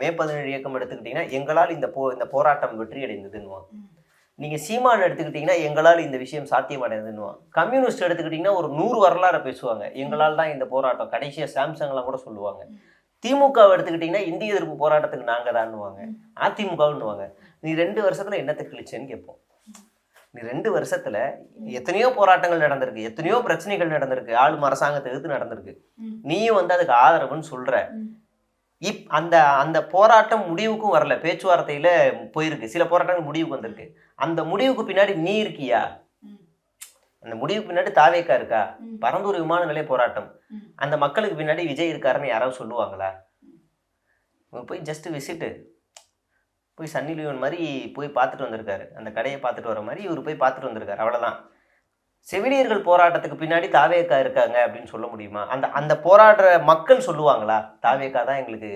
மே 17 இயக்கம் எடுத்துக்கிட்டீங்கன்னா எங்களால் இந்த போராட்டம் வெற்றி அடைந்ததுன்னுவாங்க. நீங்க சீமான் எடுத்துக்கிட்டீங்கன்னா எங்களால் இந்த விஷயம் சாத்தியமடைந்ததுன்னுவாங்க. கம்யூனிஸ்ட் எடுத்துக்கிட்டீங்கன்னா ஒரு 100 வரலாறு பேசுவாங்க. எங்களால் தான் இந்த போராட்டம் கடைசியா சாம்சங்லாம் கூட சொல்லுவாங்க. திமுக எடுத்துக்கிட்டீங்கன்னா இந்திய எதிர்ப்பு போராட்டத்துக்கு நாங்க தான்னுவாங்க. அதிமுகவுன்னுவாங்க. நீ 2 வருஷத்துல என்னத்தை கிழிச்சேன்னு கேட்போம். நீ 2 வருஷத்துல எத்தனையோ போராட்டங்கள் நடந்திருக்கு, எத்தனையோ பிரச்சனைகள் நடந்திருக்கு, ஆளும் அரசாங்கத்தை எதிர்த்து நடந்திருக்கு. நீயும் வந்து அதுக்கு ஆதரவுன்னு சொல்ற. அந்த அந்த போராட்டம் முடிவுக்கும் வரல, பேச்சுவார்த்தையில போயிருக்கு. சில போராட்டங்கள் முடிவுக்கு வந்திருக்கு. அந்த முடிவுக்கு பின்னாடி நீ இருக்கியா? அந்த முடிவுக்கு பின்னாடி தாவேக்கா இருக்கா? பரந்தூர் விமான நிலைய போராட்டம், அந்த மக்களுக்கு பின்னாடி விஜய் இருக்காருன்னு யாராவது சொல்லுவாங்களா? போய் ஜஸ்ட் விசிட்டு, போய் சன்னி லியோன் மாதிரி போய் பார்த்துட்டு வந்திருக்காரு. அந்த கடையை பார்த்துட்டு வர மாதிரி இவர் போய் பார்த்துட்டு வந்திருக்காரு, அவ்வளோதான். செவிலியர்கள் போராட்டத்துக்கு பின்னாடி தாவேக்கா இருக்காங்க அப்படின்னு சொல்ல முடியுமா? அந்த அந்த போராடுற மக்கள் சொல்லுவாங்களா தாவேக்கா தான் எங்களுக்கு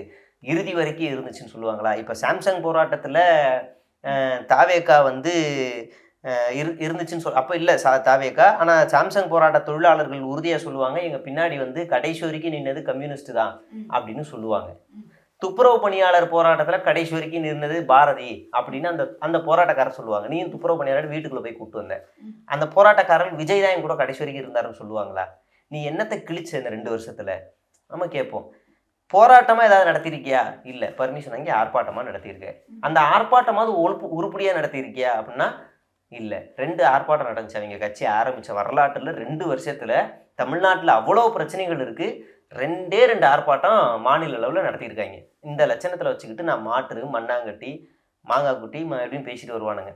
இறுதி வரைக்கும் இருந்துச்சுன்னு சொல்லுவாங்களா? இப்போ சாம்சங் போராட்டத்தில் தாவேக்கா வந்து இருந்துச்சுன்னு அப்போ இல்லை தாவேக்கா. ஆனால் சாம்சங் போராட்ட தொழிலாளர்கள் உறுதியாக சொல்லுவாங்க, எங்கள் பின்னாடி வந்து கடைசி வரைக்கும் நின்னது கம்யூனிஸ்ட் தான் அப்படின்னு சொல்லுவாங்க. துப்புரவு பணியாளர் போராட்டத்தில் கடைசி வரைக்கும் நின்னது பாரதி அப்படின்னு அந்த அந்த போராட்டக்காரர் சொல்லுவாங்க. நீயும் துப்புரவு பணியாளர் வீட்டுக்குள்ளே போய் கூப்பிட்டு வந்த அந்த போராட்டக்காரர் விஜய் தான் என் கூட கடைசி வரைக்கும் இருந்தாருன்னு சொல்லுவாங்களா? நீ என்னத்தை கிழிச்ச இந்த 2 வருஷத்துல? நம்ம கேட்போம். போராட்டமாக ஏதாவது நடத்தியிருக்கியா? இல்லை. பர்மிஷன் வாங்கி ஆர்ப்பாட்டமாக நடத்தியிருக்க. அந்த ஆர்ப்பாட்டமாவது உருப்படியாக நடத்தியிருக்கியா அப்படின்னா இல்லை. 2 ஆர்ப்பாட்டம் நடந்துச்சு. அவங்க கட்சி ஆரம்பித்த வரலாற்றில் 2 வருஷத்தில் தமிழ்நாட்டில் அவ்வளோ பிரச்சனைகள் இருக்குது. 2 ஆர்ப்பாட்டம் மாநில அளவில் நடத்தியிருக்காங்க. இந்த லட்சணத்தில் வச்சுக்கிட்டு நான் மாற்று மண்ணாங்கட்டி மாங்காய் குட்டி அப்படின்னு பேசிட்டு வருவானுங்க.